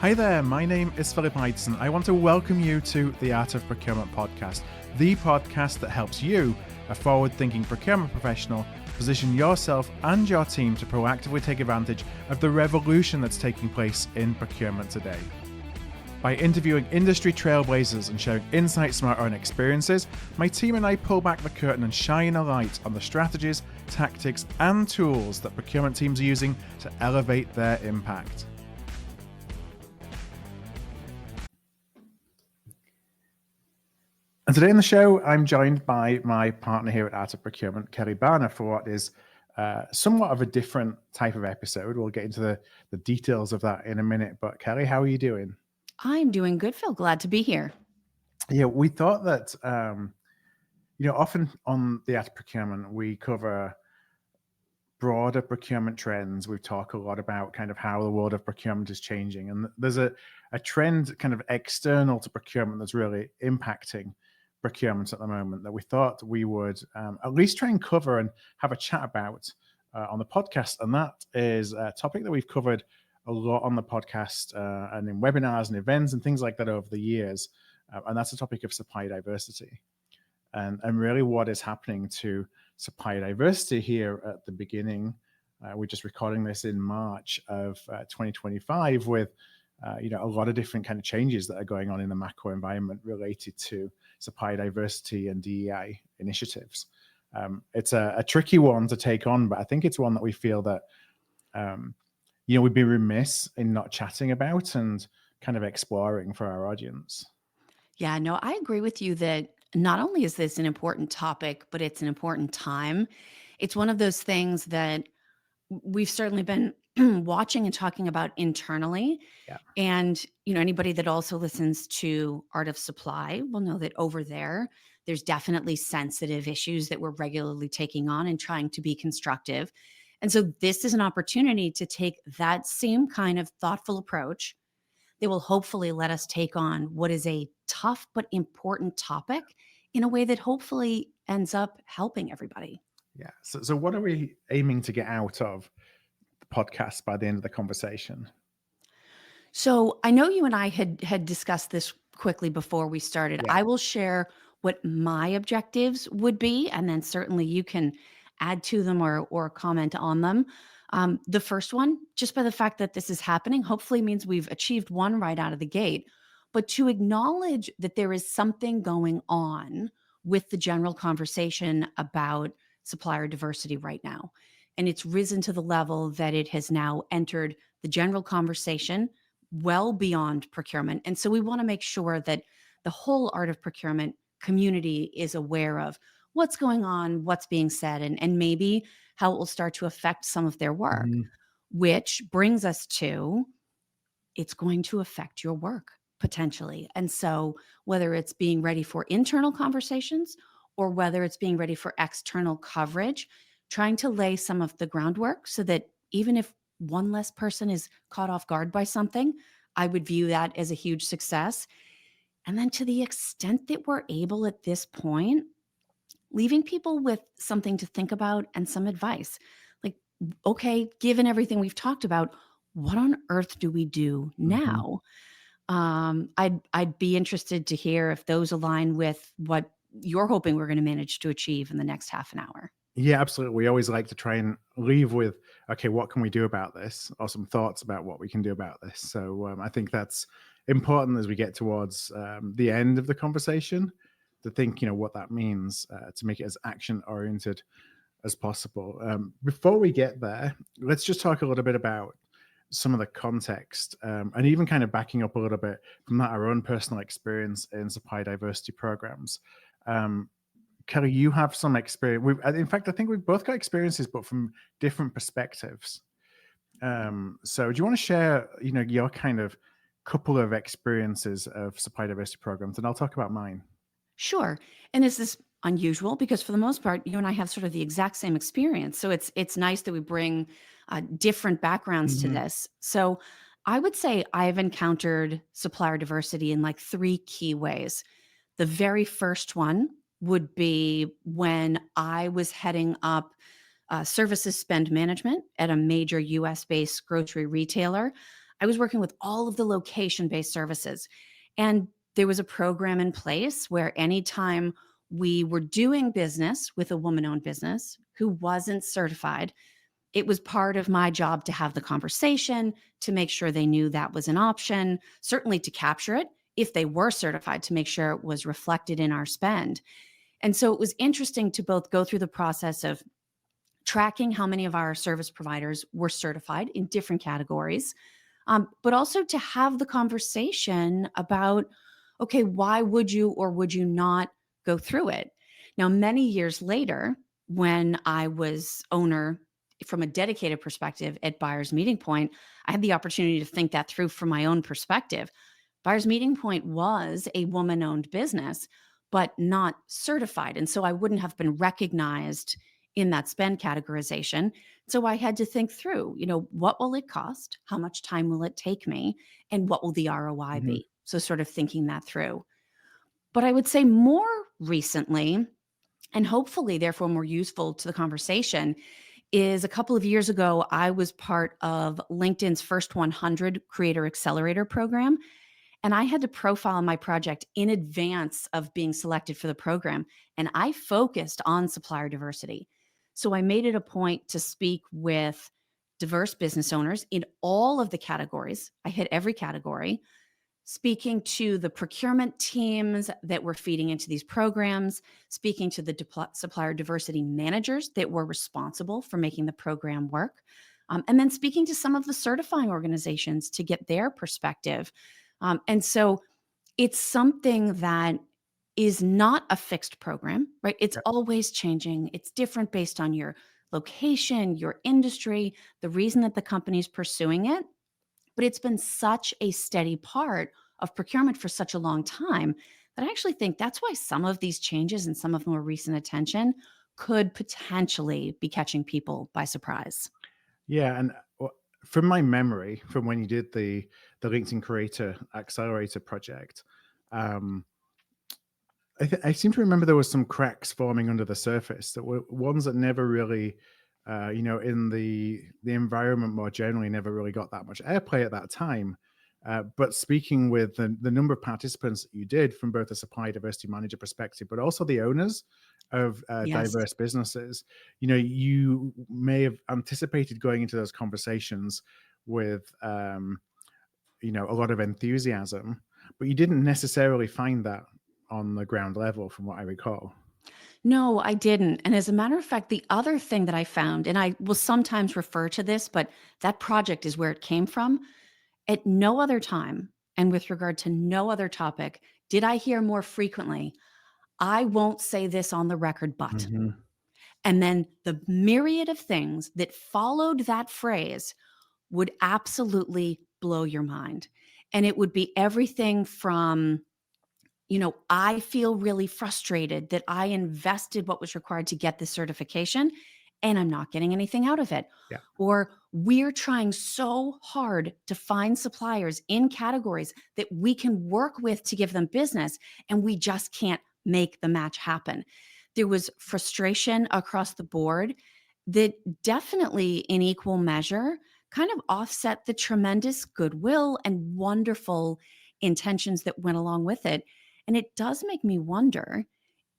Hi there, my name is Philip Ideson. I want to welcome you to the Art of Procurement podcast, the podcast that helps you, a forward-thinking procurement professional, position yourself and your team to proactively take advantage of the revolution that's taking place in procurement today. By interviewing industry trailblazers and sharing insights from our own experiences, my team and I pull back the curtain and shine a light on the strategies, tactics, and tools that procurement teams are using to elevate their impact. And today in the show, I'm joined by my partner here at Art of Procurement, Kelly Barner, for what is somewhat of a different type of episode. We'll get into the details of that in a minute. But Kelly, how are you doing? I'm doing good, Phil. Glad to be here. Yeah, we thought that, often on the Art of Procurement, we cover broader procurement trends. We talk a lot about kind of how the world of procurement is changing. And there's a trend kind of external to procurement that's really impacting procurement at the moment that we thought we would at least try and cover and have a chat about on the podcast. And that is a topic that we've covered a lot on the podcast and in webinars and events and things like that over the years. And that's the topic of supplier diversity. And really what is happening to supplier diversity here at the beginning. We're just recording this in March of 2025 with a lot of different kind of changes that are going on in the macro environment related to supplier diversity and DEI initiatives. It's a tricky one to take on, but I think it's one that we feel that, we'd be remiss in not chatting about and kind of exploring for our audience. Yeah, no, I agree with you that not only is this an important topic, but it's an important time. It's one of those things that we've certainly been watching and talking about internally. Yeah. And, anybody that also listens to Art of Supply will know that over there's definitely sensitive issues that we're regularly taking on and trying to be constructive. And so this is an opportunity to take that same kind of thoughtful approach that will hopefully let us take on what is a tough but important topic in a way that hopefully ends up helping everybody. Yeah. So what are we aiming to get out of the podcast by the end of the conversation? So I know you and I had discussed this quickly before we started. Yeah. I will share what my objectives would be, and then certainly you can add to them or comment on them. The first one, just by the fact that this is happening, hopefully means we've achieved one right out of the gate, but to acknowledge that there is something going on with the general conversation about supplier diversity right now. And it's risen to the level that it has now entered the general conversation well beyond procurement. And so we want to make sure that the whole Art of Procurement community is aware of what's going on, what's being said, and maybe how it will start to affect some of their work, which brings us to it's going to affect your work potentially. And so whether it's being ready for internal conversations or whether it's being ready for external coverage, trying to lay some of the groundwork so that even if one less person is caught off guard by something, I would view that as a huge success. And then to the extent that we're able at this point, leaving people with something to think about and some advice. Like, okay, given everything we've talked about, what on earth do we do now? I'd be interested to hear if those align with what you're hoping we're going to manage to achieve in the next half an hour. Yeah, absolutely. We always like to try and leave with, okay, what can we do about this? Or some thoughts about what we can do about this. So I think that's important as we get towards the end of the conversation to think, what that means to make it as action-oriented as possible. Before we get there, let's just talk a little bit about some of the context and even kind of backing up a little bit from that, our own personal experience in supply diversity programs. Kelly, you have some experience. In fact, I think we've both got experiences, but from different perspectives. So do you want to share, your kind of couple of experiences of supply diversity programs, and I'll talk about mine. Sure. And this is unusual because for the most part, you and I have sort of the exact same experience. So it's nice that we bring different backgrounds to this. So I would say I've encountered supplier diversity in like three key ways. The very first one would be when I was heading up services spend management at a major US-based grocery retailer. I was working with all of the location-based services. And there was a program in place where anytime we were doing business with a woman-owned business who wasn't certified, it was part of my job to have the conversation, to make sure they knew that was an option, certainly to capture it if they were certified, to make sure it was reflected in our spend. And so it was interesting to both go through the process of tracking how many of our service providers were certified in different categories, but also to have the conversation about, okay, why would you or would you not go through it? Now, many years later, when I was owner from a dedicated perspective at Buyers Meeting Point, I had the opportunity to think that through from my own perspective. Buyers Meeting Point was a woman owned business, but not certified. And so I wouldn't have been recognized in that spend categorization. So I had to think through, what will it cost? How much time will it take me? And what will the ROI Hmm. be? So sort of thinking that through. But I would say more recently, and hopefully therefore more useful to the conversation, is a couple of years ago, I was part of LinkedIn's first 100 Creator Accelerator program. And I had to profile my project in advance of being selected for the program. And I focused on supplier diversity. So I made it a point to speak with diverse business owners in all of the categories. I hit every category, speaking to the procurement teams that were feeding into these programs, speaking to the supplier diversity managers that were responsible for making the program work, and then speaking to some of the certifying organizations to get their perspective. And so it's something that is not a fixed program, right? It's Yeah. always changing. It's different based on your location, your industry, the reason that the company's pursuing it. But it's been such a steady part of procurement for such a long time that I actually think that's why some of these changes and some of the more recent attention could potentially be catching people by surprise. Yeah, and from my memory, from when you did the LinkedIn Creator Accelerator project, um, I seem to remember there was some cracks forming under the surface that were ones that never really, in the environment more generally, never really got that much airplay at that time. But speaking with the number of participants that you did from both a supply diversity manager perspective, but also the owners of Yes. diverse businesses, you may have anticipated going into those conversations with, a lot of enthusiasm, but you didn't necessarily find that on the ground level, from what I recall. No, I didn't. And as a matter of fact, the other thing that I found, and I will sometimes refer to this, but that project is where it came from. At no other time, and with regard to no other topic, did I hear more frequently, I won't say this on the record, but. Hmm. And then the myriad of things that followed that phrase would absolutely blow your mind. And it would be everything from, I feel really frustrated that I invested what was required to get this certification and I'm not getting anything out of it. Yeah. Or we're trying so hard to find suppliers in categories that we can work with to give them business, and we just can't make the match happen. There was frustration across the board that definitely, in equal measure, kind of offset the tremendous goodwill and wonderful intentions that went along with it. And it does make me wonder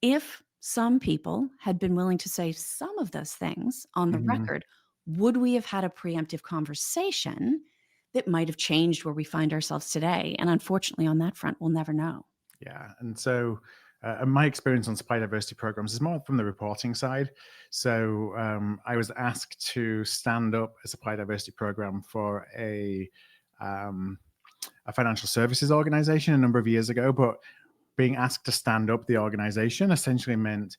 if some people had been willing to say some of those things on the Hmm. record, would we have had a preemptive conversation that might have changed where we find ourselves today? And unfortunately, on that front, we'll never know. Yeah. And so, and my experience on supply diversity programs is more from the reporting side. So, I was asked to stand up a supply diversity program for um, a financial services organization a number of years ago, but being asked to stand up the organization essentially meant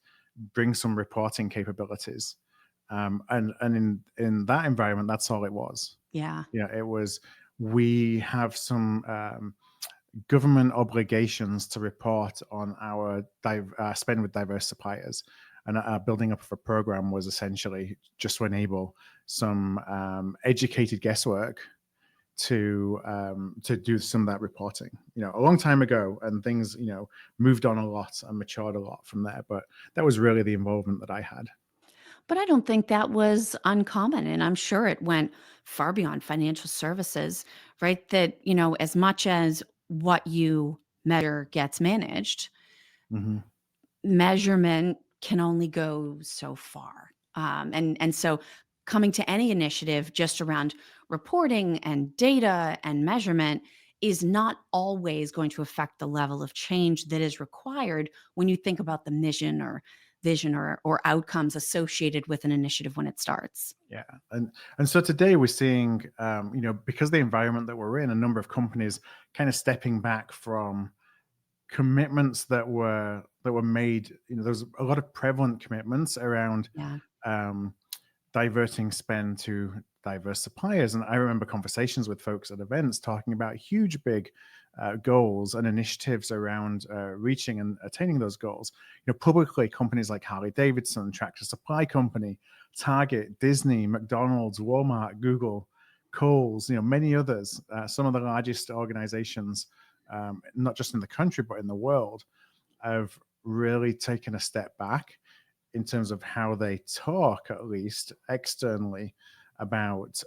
bring some reporting capabilities. And in that environment, that's all it was. Yeah. It was, we have some government obligations to report on our spend with diverse suppliers. And building up of a program was essentially just to enable some educated guesswork to do some of that reporting. A long time ago, and things moved on a lot and matured a lot from there. But that was really the involvement that I had. But I don't think that was uncommon, and I'm sure it went far beyond financial services, right? That, as much as what you measure gets managed, Hmm. measurement can only go so far. And so coming to any initiative just around reporting and data and measurement is not always going to affect the level of change that is required when you think about the mission or vision or outcomes associated with an initiative when it starts. Yeah, and so today we're seeing, because of the environment that we're in, a number of companies kind of stepping back from commitments that were made. There's a lot of prevalent commitments around Yeah. um, diverting spend to diverse suppliers. And I remember conversations with folks at events talking about huge, big goals and initiatives around reaching and attaining those goals. Publicly, companies like Harley Davidson, Tractor Supply Company, Target, Disney, McDonald's, Walmart, Google, Kohl's, many others, some of the largest organizations, not just in the country, but in the world, have really taken a step back in terms of how they talk, at least externally, about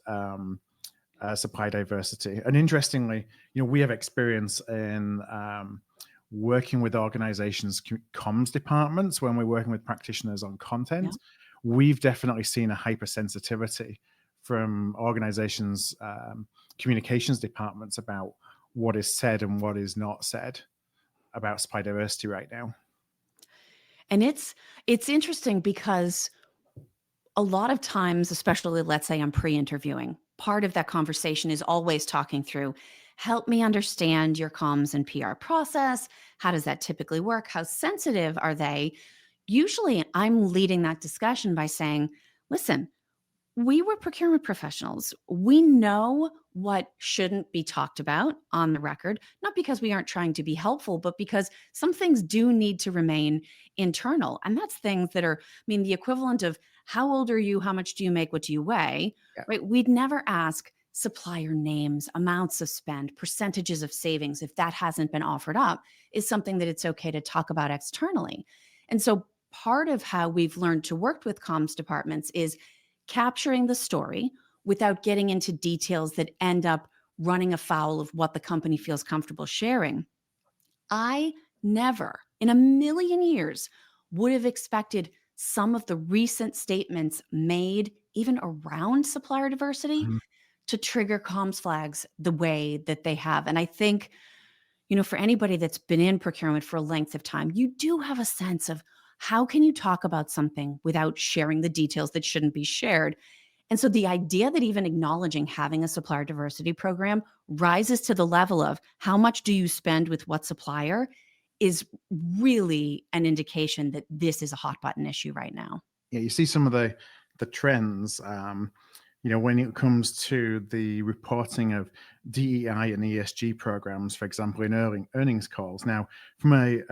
supply diversity. And interestingly, we have experience in working with organizations' comms departments when we're working with practitioners on Yeah. content. We've definitely seen a hypersensitivity from organizations' communications departments about what is said and what is not said about supply diversity right now. And it's interesting because a lot of times, especially let's say I'm pre-interviewing, part of that conversation is always talking through, help me understand your comms and PR process. How does that typically work? How sensitive are they? Usually I'm leading that discussion by saying, listen, we were procurement professionals. We know what shouldn't be talked about on the record, not because we aren't trying to be helpful, but because some things do need to remain internal. And that's things that are, the equivalent of how old are you? How much do you make? What do you weigh? Yeah. Right? We'd never ask supplier names, amounts of spend, percentages of savings if that hasn't been offered up, is something that it's okay to talk about externally. And so part of how we've learned to work with comms departments is capturing the story without getting into details that end up running afoul of what the company feels comfortable sharing. I never in a million years would have expected some of the recent statements made, even around supplier diversity, Mhm. to trigger comms flags the way that they have. And I think, for anybody that's been in procurement for a length of time, you do have a sense of how can you talk about something without sharing the details that shouldn't be shared. And so the idea that even acknowledging having a supplier diversity program rises to the level of how much do you spend with what supplier is really an indication that this is a hot button issue right now. Yeah, you see some of the trends. When it comes to the reporting of DEI and ESG programs, for example, in earnings calls. Now, from a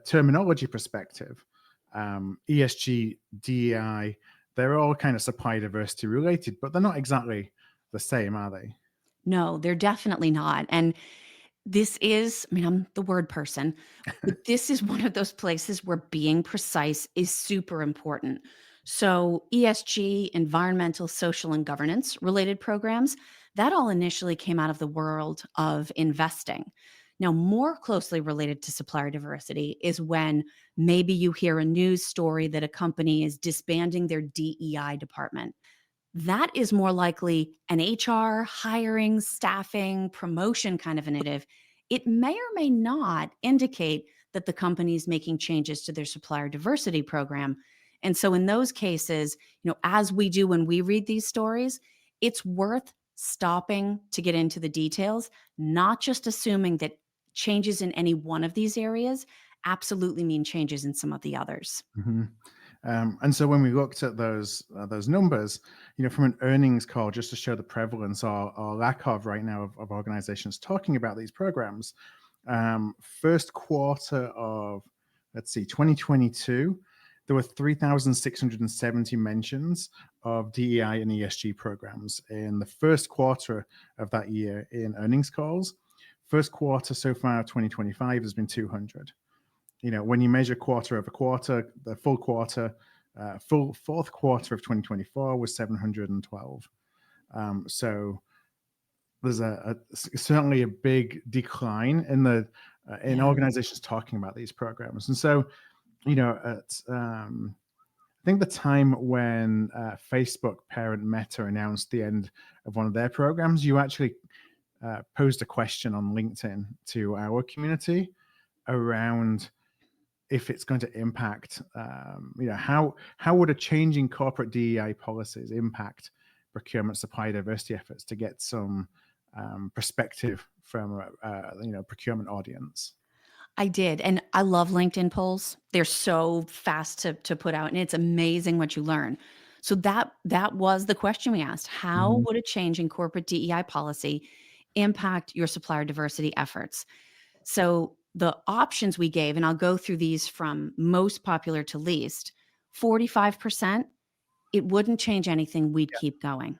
terminology perspective, ESG, DEI, they're all kind of supply diversity related, but they're not exactly the same, are they? No, they're definitely not. And this is, I'm the word person, but this is one of those places where being precise is super important. So, ESG, environmental, social, and governance related programs, that all initially came out of the world of investing. Now, more closely related to supplier diversity is when maybe you hear a news story that a company is disbanding their DEI department. That is more likely an HR, hiring, staffing, promotion kind of initiative. It may or may not indicate that the company is making changes to their supplier diversity program. And so in those cases, as we do when we read these stories, it's worth stopping to get into the details, not just assuming that changes in any one of these areas absolutely mean changes in some of the others. Mhm. And so when we looked at those numbers, from an earnings call, just to show the prevalence or lack of right now of organizations talking about these programs, first quarter of, let's see, 2022, there were 3,670 mentions of DEI and ESG programs in the first quarter of that year in earnings calls. First quarter so far, 2025, has been 200. When you measure quarter over quarter, the full quarter, Full fourth quarter of 2024 was 712. So there's certainly a big decline in the in Yeah. organizations talking about these programs. And so, I think the time when Facebook parent Meta announced the end of one of their programs, you actually posed a question on LinkedIn to our community around if it's going to impact, how would a change in corporate DEI policies impact procurement supply diversity efforts, to get some perspective from a procurement audience. I did, and I love LinkedIn polls. They're so fast to put out, and it's amazing what you learn. So that was the question we asked. How Mhm. would a change in corporate DEI policy impact your supplier diversity efforts? So the options we gave, and I'll go through these from most popular to least, 45%, it wouldn't change anything, we'd keep going.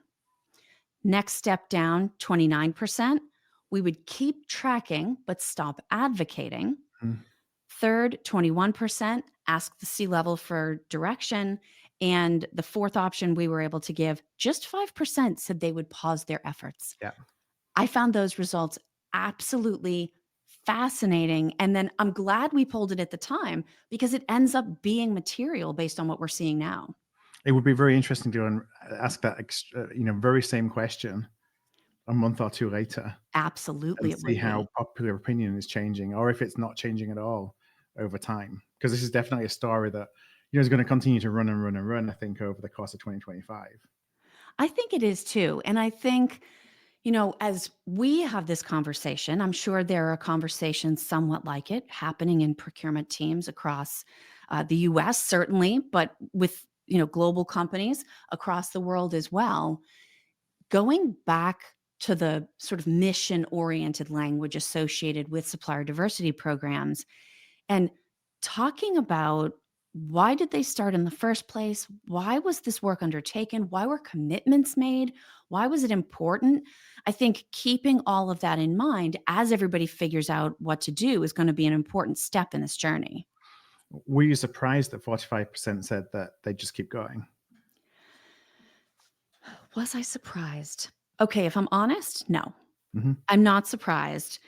Next step down, 29%, we would keep tracking but stop advocating. Mhm. Third, 21% ask the C-level for direction. And the fourth option we were able to give, just 5% said they would pause their efforts. Yeah. I found those results absolutely fascinating. And then I'm glad we pulled it at the time because it ends up being material based on what we're seeing now. It would be very interesting to ask that very same question a month or two later Absolutely, and it see would how be. popular opinion is changing, or if it's not changing at all over time. Because this is definitely a story that is going to continue to run and run and run, I think, over the course of 2025. I think it is too. And I think, as we have this conversation, I'm sure there are conversations somewhat like it happening in procurement teams across the US, certainly, but with global companies across the world as well. Going back to the sort of mission oriented language associated with supplier diversity programs and talking about why did they start in the first place? Why was this work undertaken? Why were commitments made? Why was it important? I think keeping all of that in mind as everybody figures out what to do is going to be an important step in this journey. Were you surprised that 45% said that they just keep going? Was I surprised? Okay, if I'm honest, no, Hmm. I'm not surprised.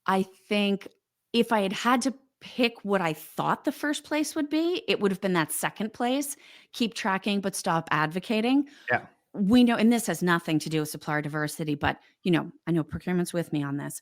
I think if I had had to pick what I thought the first place would be, it would have been that second place, keep tracking but stop advocating. Yeah. We know, and this has nothing to do with supplier diversity, but I know procurement's with me on this.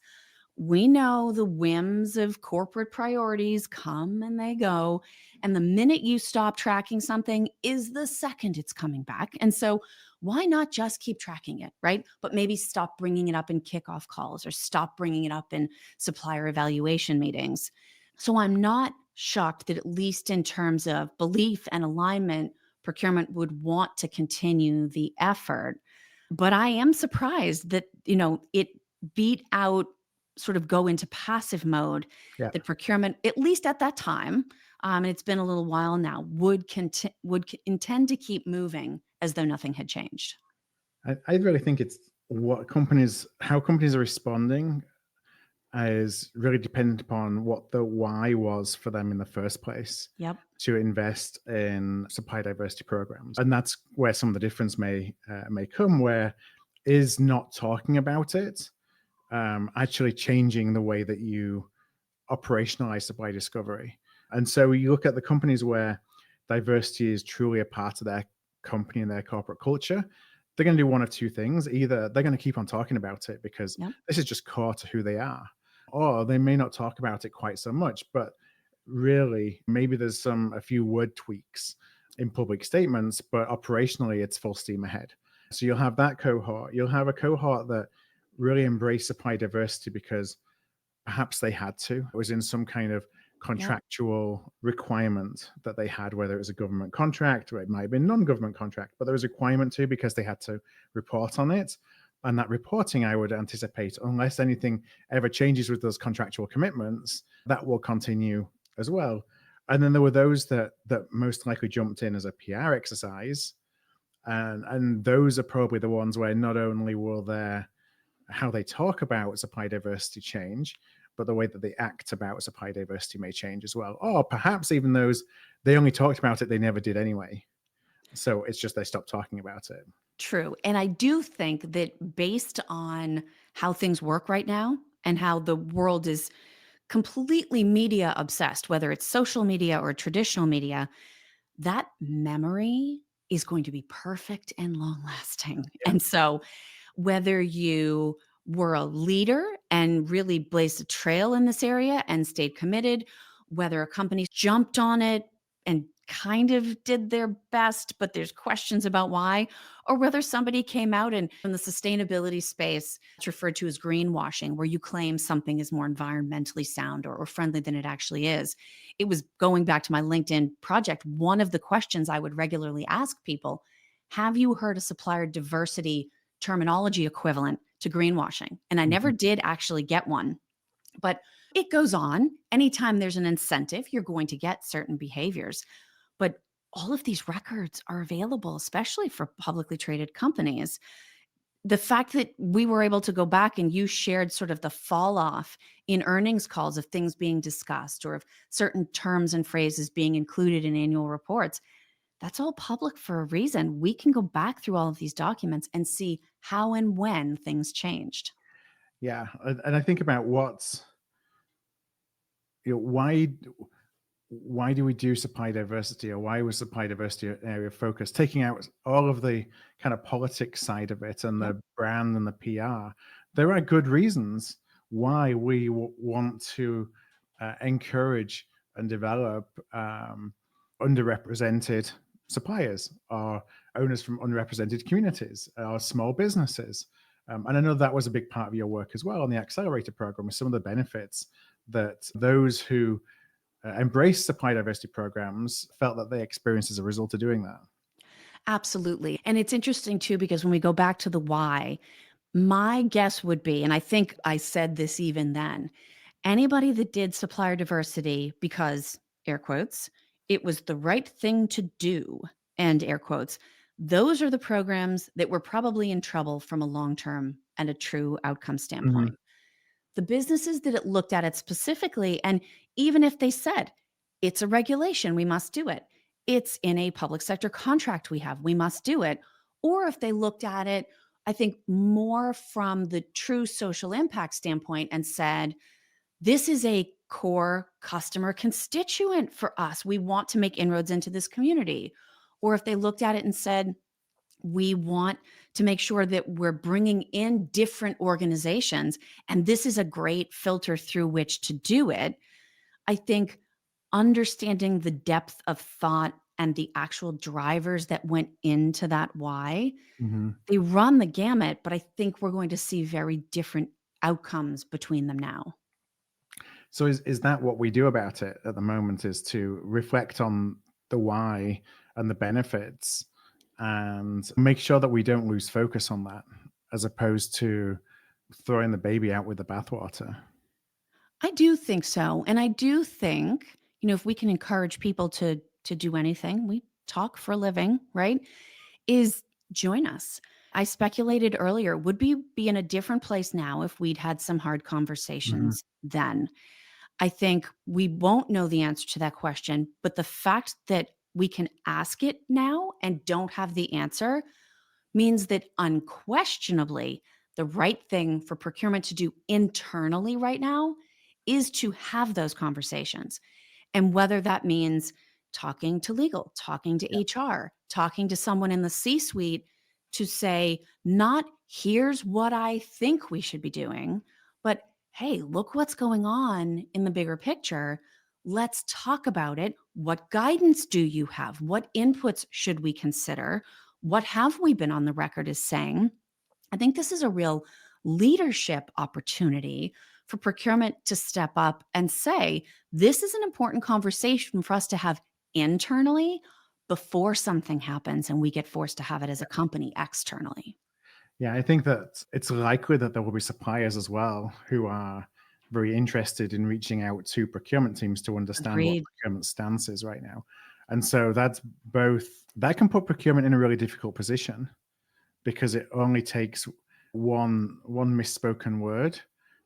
We know the whims of corporate priorities come and they go. And the minute you stop tracking something is the second it's coming back. And so, why not just keep tracking it, right? But maybe stop bringing it up in kickoff calls or stop bringing it up in supplier evaluation meetings. So, I'm not shocked that, at least in terms of belief and alignment, procurement would want to continue the effort. But I am surprised that, it beat out, sort of go into passive mode, Yeah. that procurement, at least at that time, and it's been a little while now, intend to keep moving as though nothing had changed. I really think it's how companies are responding is really dependent upon what the why was for them in the first place Yep. to invest in supply diversity programs, and that's where some of the difference may come. Where is not talking about it actually changing the way that you operationalize supply discovery? And so you look at the companies where diversity is truly a part of their company and their corporate culture. They're going to do one of two things. Either they're going to keep on talking about it because Yep. this is just core to who they are, or they may not talk about it quite so much, but really maybe there's a few word tweaks in public statements, but operationally it's full steam ahead. So you'll have that cohort. You'll have a cohort that really embrace supply diversity because perhaps they had to. It was in some kind of Yep. contractual requirement that they had, whether it was a government contract or it might have been non-government contract, but there was a requirement to because they had to report on it. And that reporting, I would anticipate, unless anything ever changes with those contractual commitments, that will continue as well. And then there were those that most likely jumped in as a PR exercise, and those are probably the ones where not only will their how they talk about supply diversity change, but the way that they act about supply diversity may change as well. Or perhaps even those, they only talked about it, they never did anyway. So it's just they stopped talking about it. True. And I do think that based on how things work right now and how the world is completely media obsessed, whether it's social media or traditional media, that memory is going to be perfect and long lasting. Yeah. And so, whether you were a leader and really blazed a trail in this area and stayed committed, whether a company jumped on it and kind of did their best, but there's questions about why, or whether somebody came out and in the sustainability space, it's referred to as greenwashing, where you claim something is more environmentally sound or friendly than it actually is. It was going back to my LinkedIn project. One of the questions I would regularly ask people: have you heard a supplier diversity terminology equivalent to greenwashing? And I never Mhm. did actually get one, but it goes on. Anytime there's an incentive, you're going to get certain behaviors. But all of these records are available, especially for publicly traded companies. The fact that we were able to go back and you shared sort of the fall off in earnings calls of things being discussed or of certain terms and phrases being included in annual reports, that's all public for a reason. We can go back through all of these documents and see how and when things changed. Yeah. And I think about what's, why do we do supply diversity, or why was supply diversity an area of focus? Taking out all of the kind of politics side of it and Yep. the brand and the PR, there are good reasons why we want to encourage and develop underrepresented suppliers or owners from underrepresented communities or small businesses. And I know that was a big part of your work as well on the accelerator program, with some of the benefits that those who embrace supply diversity programs felt that they experienced as a result of doing that. Absolutely. And it's interesting too, because when we go back to the why, my guess would be, and I think I said this even then, anybody that did supplier diversity because, air quotes, it was the right thing to do, and air quotes, those are the programs that were probably in trouble from a long term and a true outcome Mhm. standpoint. The businesses that it looked at it specifically, and even if they said, it's a regulation, we must do it, it's in a public sector contract we have, we must do it, or if they looked at it, I think more from the true social impact standpoint and said, this is a core customer constituent for us. We want to make inroads into this community. Or if they looked at it and said, we want to make sure that we're bringing in different organizations, and this is a great filter through which to do it. I think understanding the depth of thought and the actual drivers that went into that why, Mhm. they run the gamut, but I think we're going to see very different outcomes between them now. So is that what we do about it at the moment, is to reflect on the why and the benefits and make sure that we don't lose focus on that, as opposed to throwing the baby out with the bathwater? I do think so. And I do think, if we can encourage people to do anything, we talk for a living, right? Is join us. I speculated earlier, would we be in a different place now if we'd had some hard Mhm. conversations then? I think we won't know the answer to that question, but the fact that we can ask it now and don't have the answer means that unquestionably the right thing for procurement to do internally right now is to have those conversations. And whether that means talking to legal, talking to Yeah. HR, talking to someone in the C suite to say, not here's what I think we should be doing, but hey, look what's going on in the bigger picture. Let's talk about it. What guidance do you have? What inputs should we consider? What have we been on the record as saying? I think this is a real leadership opportunity for procurement to step up and say, this is an important conversation for us to have internally before something happens and we get forced to have it as a company externally. Yeah, I think that it's likely that there will be suppliers as well who are very interested in reaching out to procurement teams to understand what Agreed. procurement stance is right now. And so that's both, that can put procurement in a really difficult position, because it only takes one misspoken word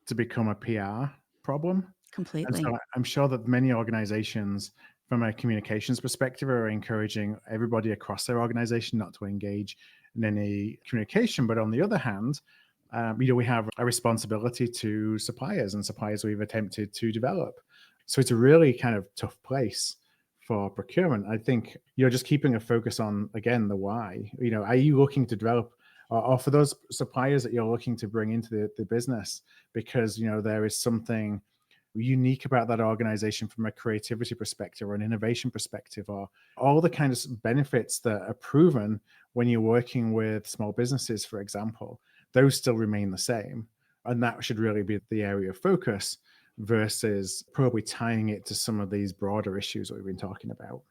to become a PR. problem. And Completely. so I'm sure that many organizations, from a communications perspective, are encouraging everybody across their organization not to engage in any communication. But on the other hand, we have a responsibility to suppliers and suppliers we've attempted to develop. So it's a really kind of tough place for procurement. I think, just keeping a focus on, again, the why. Are you looking to develop, or for those suppliers that you're looking to bring into the business, because, there is something unique about that organization from a creativity perspective or an innovation perspective, or all the kind of benefits that are proven when you're working with small businesses, for example, those still remain the same. And that should really be the area of focus versus probably tying it to some of these broader issues that we've been talking about.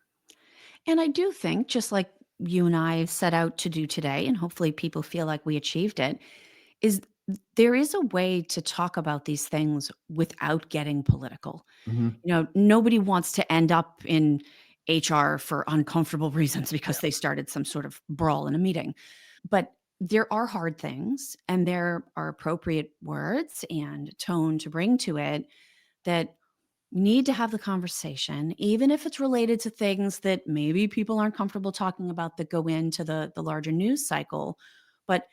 And I do think, just like you and I set out to do today, and hopefully people feel like we achieved it, is there is a way to talk about these things without getting political. Hmm. Nobody wants to end up in HR for uncomfortable reasons because they started some sort of brawl in a meeting. But there are hard things and there are appropriate words and tone to bring to it that need to have the conversation, even if it's related to things that maybe people aren't comfortable talking about that go into the larger news cycle. But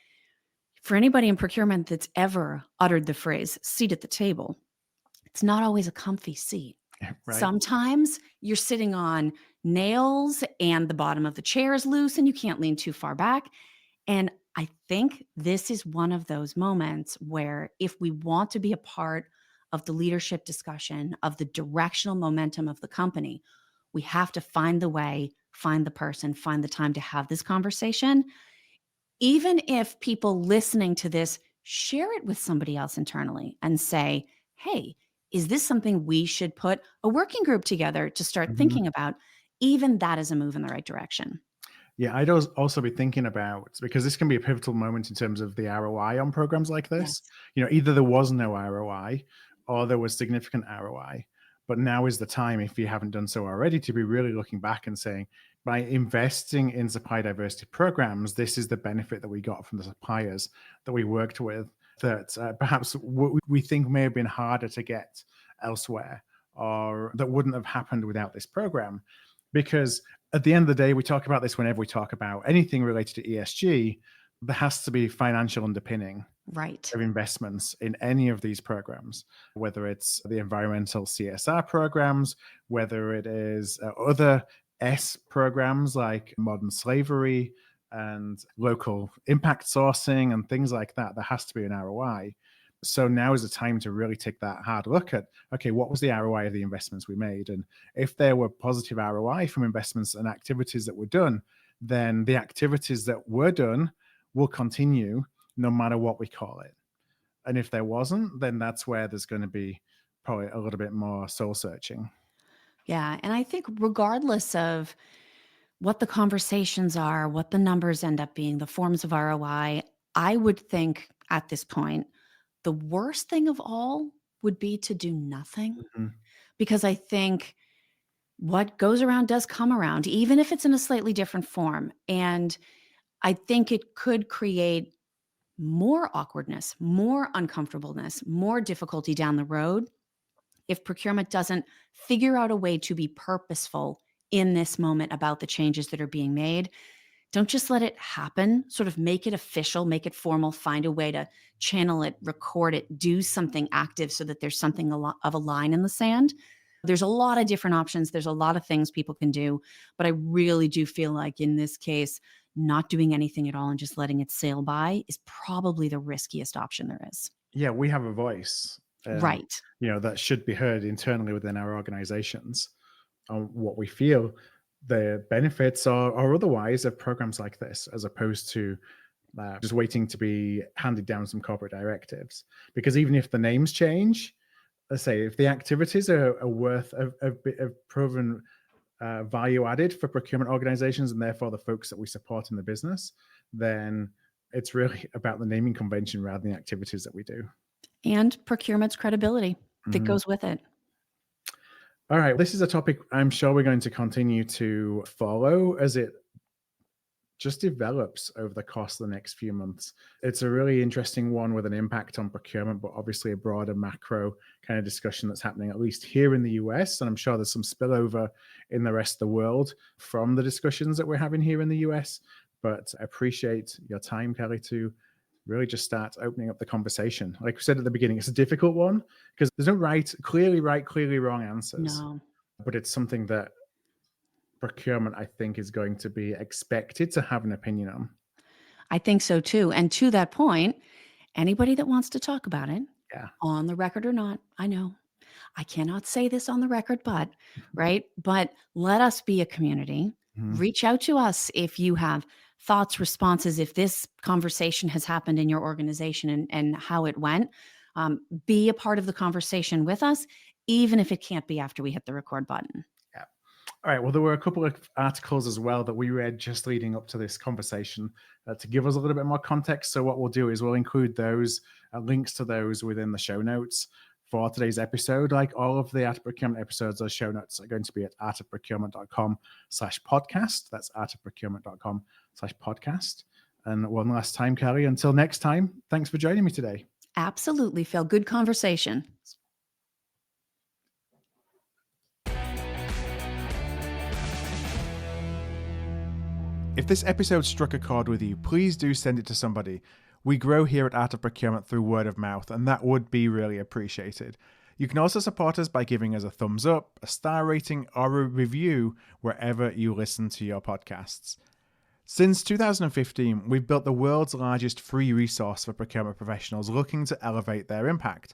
for anybody in procurement that's ever uttered the phrase seat at the table, it's not always a comfy seat. Right. Sometimes you're sitting on nails and the bottom of the chair is loose and you can't lean too far back. And I think this is one of those moments where if we want to be a part of the leadership discussion, of the directional momentum of the company, we have to find the way, find the person, find the time to have this conversation. Even if people listening to this share it with somebody else internally and say, hey, is this something we should put a working group together to start Mhm. thinking about? Even that is a move in the right direction. Yeah, I'd also be thinking about, because this can be a pivotal moment in terms of the ROI on programs like this. Yes. Either there was no ROI or there was significant ROI. But now is the time, if you haven't done so already, to be really looking back and saying, by investing in supply diversity programs, this is the benefit that we got from the suppliers that we worked with, that perhaps we think may have been harder to get elsewhere, or that wouldn't have happened without this program. Because at the end of the day, we talk about this whenever we talk about anything related to ESG, there has to be financial underpinning Right. of investments in any of these programs, whether it's the environmental CSR programs, whether it is other S programs like modern slavery and local impact sourcing and things like that. There has to be an ROI. So now is the time to really take that hard look at, okay, what was the ROI of the investments we made? And if there were positive ROI from investments and activities that were done, then the activities that were done will continue no matter what we call it. And if there wasn't, then that's where there's going to be probably a little bit more soul searching. Yeah. And I think, regardless of what the conversations are, what the numbers end up being, the forms of ROI, I would think at this point, the worst thing of all would be to do nothing. Mhm. Because I think what goes around does come around, even if it's in a slightly different form. And I think it could create more awkwardness, more uncomfortableness, more difficulty down the road if procurement doesn't figure out a way to be purposeful in this moment about the changes that are being made. Don't just let it happen, sort of make it official, make it formal, find a way to channel it, record it, do something active so that there's something of a line in the sand. There's a lot of different options. There's a lot of things people can do. But I really do feel like in this case, not doing anything at all and just letting it sail by is probably the riskiest option there is. Yeah, we have a voice, Right. that should be heard internally within our organizations on what we feel the benefits are, or otherwise, of programs like this, as opposed to just waiting to be handed down some corporate directives. Because even if the names change, let's say if the activities are worth of proven value added for procurement organizations and therefore the folks that we support in the business, then it's really about the naming convention rather than the activities that we do. And procurement's credibility that Mhm. goes with it. All right, this is a topic I'm sure we're going to continue to follow as it just develops over the course of the next few months. It's a really interesting one with an impact on procurement, but obviously a broader macro kind of discussion that's happening, at least here in the US. And I'm sure there's some spillover in the rest of the world from the discussions that we're having here in the US. But I appreciate your time, Kelly, to really just start opening up the conversation. Like we said at the beginning, it's a difficult one because there's no clearly right, clearly wrong answers. No, But it's something that procurement, I think, is going to be expected to have an opinion on. I think so too. And to that point, anybody that wants to talk about it, Yeah. on the record or not, I know I cannot say this on the record, but right. But let us be a community. Mhm. Reach out to us if you have thoughts, responses, if this conversation has happened in your organization and how it went. Be a part of the conversation with us, even if it can't be after we hit the record button. Yeah. All right. Well, there were a couple of articles as well that we read just leading up to this conversation to give us a little bit more context. So what we'll do is we'll include those links to those within the show notes for today's episode. Like all of the Art of Procurement episodes, those show notes are going to be at artofprocurement.com/podcast. That's artofprocurement.com/podcast. And one last time, Kelly, until next time, thanks for joining me today. Absolutely, Phil. Good conversation. If this episode struck a chord with you, please do send it to somebody. We grow here at Art of Procurement through word of mouth, and that would be really appreciated. You can also support us by giving us a thumbs up, a star rating, or a review wherever you listen to your podcasts. Since 2015, we've built the world's largest free resource for procurement professionals looking to elevate their impact.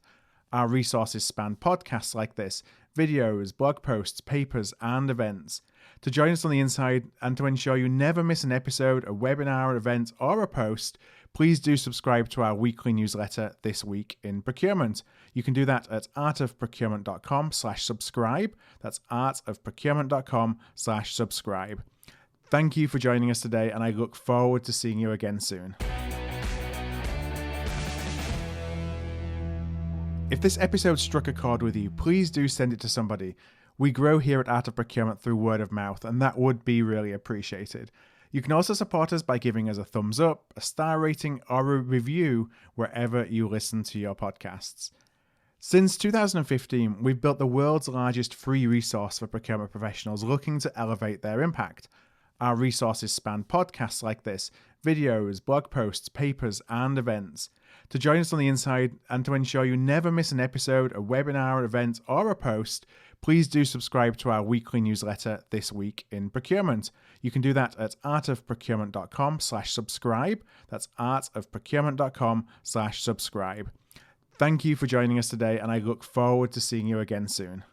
Our resources span podcasts like this, videos, blog posts, papers, and events. To join us on the inside and to ensure you never miss an episode, a webinar, an event, or a post, please do subscribe to our weekly newsletter, This Week in Procurement. You can do that at artofprocurement.com/subscribe. That's artofprocurement.com/subscribe. Thank you for joining us today, and I look forward to seeing you again soon. If this episode struck a chord with you, please do send it to somebody. We grow here at Art of Procurement through word of mouth, and that would be really appreciated. You can also support us by giving us a thumbs up, a star rating, or a review wherever you listen to your podcasts. Since 2015, we've built the world's largest free resource for procurement professionals looking to elevate their impact. Our resources span podcasts like this, videos, blog posts, papers, and events. To join us on the inside and to ensure you never miss an episode, a webinar, an event, or a post, please do subscribe to our weekly newsletter, This Week in Procurement. You can do that at artofprocurement.com/subscribe. That's artofprocurement.com/subscribe. Thank you for joining us today, and I look forward to seeing you again soon.